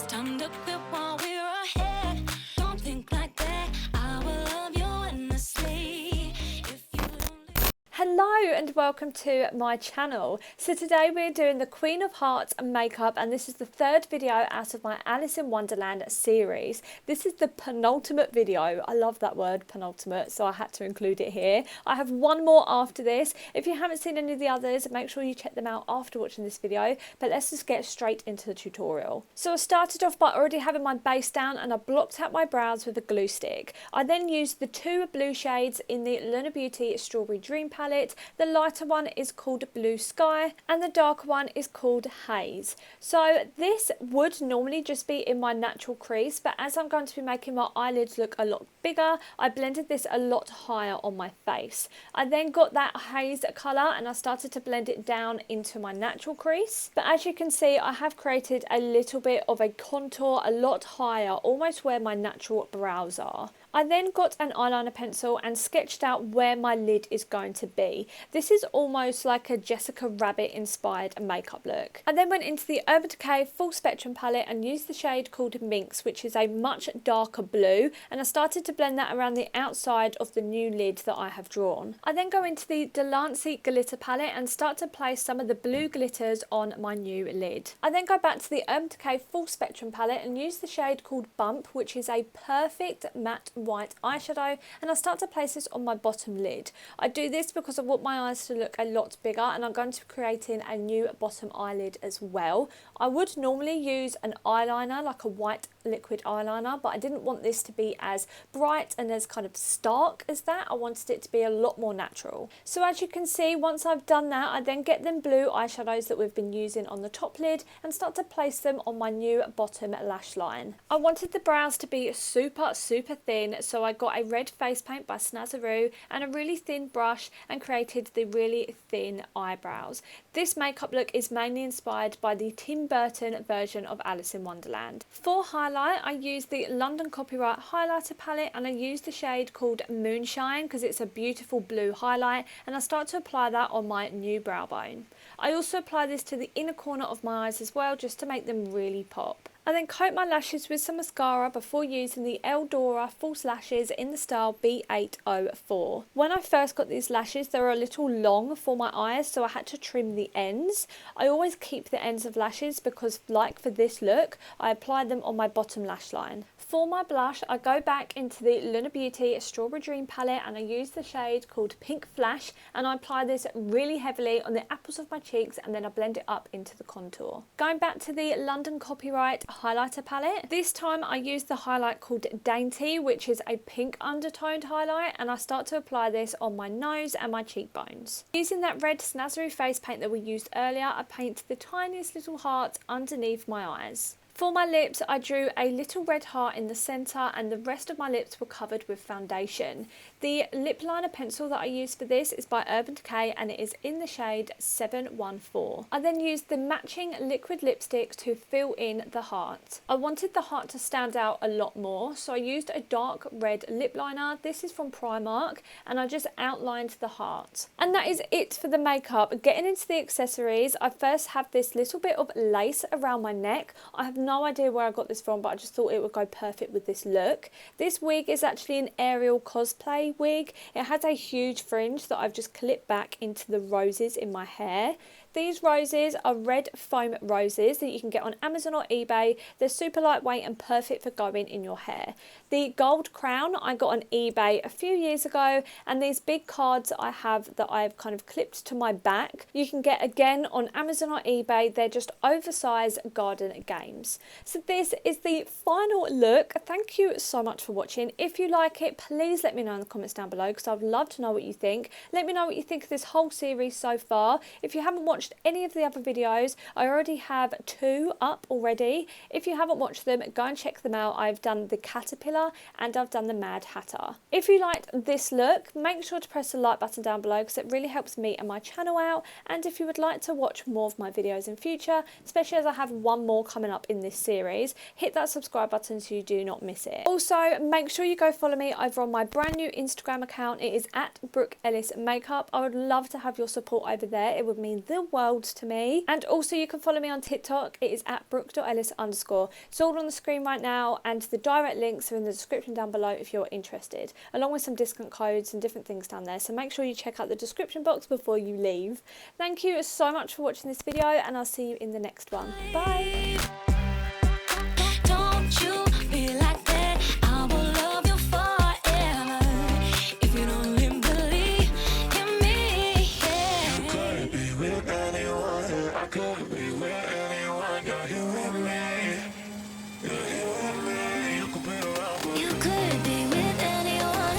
time to quit while we're ahead. Don't think like that. I will love you endlessly. If you don't. Hello and welcome to my channel. So today we're doing the Queen of Hearts makeup, and this is the third video out of my Alice in Wonderland series. This is the penultimate video. I love that word, penultimate, so I had to include it here. I have one more after this. If you haven't seen any of the others, make sure you check them out after watching this video, but let's just get straight into the tutorial. So I started off by already having my base down, and I blocked out my brows with a glue stick. I then used the two blue shades in the Lunar Beauty Strawberry Dream palette. The lighter one is called Blue Sky and the darker one is called Haze. So this would normally just be in my natural crease, but as I'm going to be making my eyelids look a lot bigger, I blended this a lot higher on my face. I then got that haze colour and I started to blend it down into my natural crease. But as you can see, I have created a little bit of a contour a lot higher, almost where my natural brows are. I then got an eyeliner pencil and sketched out where my lid is going to be. This is almost like a Jessica Rabbit inspired makeup look. I then went into the Urban Decay Full Spectrum palette and used the shade called Minx, which is a much darker blue, and I started to blend that around the outside of the new lid that I have drawn. I then go into the Delancey Glitter palette and start to place some of the blue glitters on my new lid. I then go back to the Urban Decay Full Spectrum palette and use the shade called Bump, which is a perfect matte white eyeshadow, and I start to place this on my bottom lid. I do this because I want my eyes to look a lot bigger, and I'm going to be creating a new bottom eyelid as well. I would normally use an eyeliner, like a white liquid eyeliner, but I didn't want this to be as bright and as kind of stark as that. I wanted it to be a lot more natural. So as you can see, once I've done that, I then get them blue eyeshadows that we've been using on the top lid and start to place them on my new bottom lash line. I wanted the brows to be super thin, so I got a red face paint by Snazzaroo and a really thin brush and created the really thin eyebrows. This makeup look is mainly inspired by the Tim Burton version of Alice in Wonderland. For highlight, I used the London Copyright highlighter palette and I used the shade called Moonshine because it's a beautiful blue highlight, and I start to apply that on my new brow bone. I also apply this to the inner corner of my eyes as well, just to make them really pop. I then coat my lashes with some mascara before using the Eldora false lashes in the style B804. When I first got these lashes, they were a little long for my eyes, so I had to trim the ends. I always keep the ends of lashes because, like for this look, I apply them on my bottom lash line. For my blush, I go back into the Lunar Beauty Strawberry Dream palette and I use the shade called Pink Flash, and I apply this really heavily on the apples of my cheeks and then I blend it up into the contour. Going back to the London Copyright highlighter palette, this time I use the highlight called Dainty, which is a pink undertoned highlight, and I start to apply this on my nose and my cheekbones. Using that red Snazzaroo face paint that we used earlier, I paint the tiniest little heart underneath my eyes. For my lips, I drew a little red heart in the centre and the rest of my lips were covered with foundation. The lip liner pencil that I used for this is by Urban Decay and it is in the shade 714. I then used the matching liquid lipstick to fill in the heart. I wanted the heart to stand out a lot more, so I used a dark red lip liner. This is from Primark, and I just outlined the heart. And that is it for the makeup. Getting into the accessories, I first have this little bit of lace around my neck. I have no idea where I got this from, but I just thought it would go perfect with this look. This wig is actually an Ariel cosplay wig. It has a huge fringe that I've just clipped back into the roses in my hair. These roses are red foam roses that you can get on Amazon or eBay. They're super lightweight and perfect for going in your hair. The gold crown I got on eBay a few years ago, and these big cards I have that I've kind of clipped to my back, you can get again on Amazon or eBay. They're just oversized garden games. So this is the final look. Thank you so much for watching. If you like it, please let me know in the comments down below because I'd love to know what you think. Let me know what you think of this whole series so far. If you haven't watched any of the other videos, I already have 2 up already. If you haven't watched them, go and check them out. I've done the Caterpillar and I've done the Mad Hatter. If you liked this look, make sure to press the like button down below because it really helps me and my channel out. And if you would like to watch more of my videos in future, especially as I have one more coming up in this series, hit that subscribe button so you do not miss it. Also, make sure you go follow me over on my brand new Instagram account. It is at Brooke Ellis Makeup. I would love to have your support over there. It would mean the world to me. And also you can follow me on TikTok. It is at Brooke.Ellis_. It's all on the screen right now, and the direct links are in the description down below if you're interested, along with some discount codes and different things down there. So make sure you check out the description box before you leave. Thank you so much for watching this video, and I'll see you in the next one. Bye!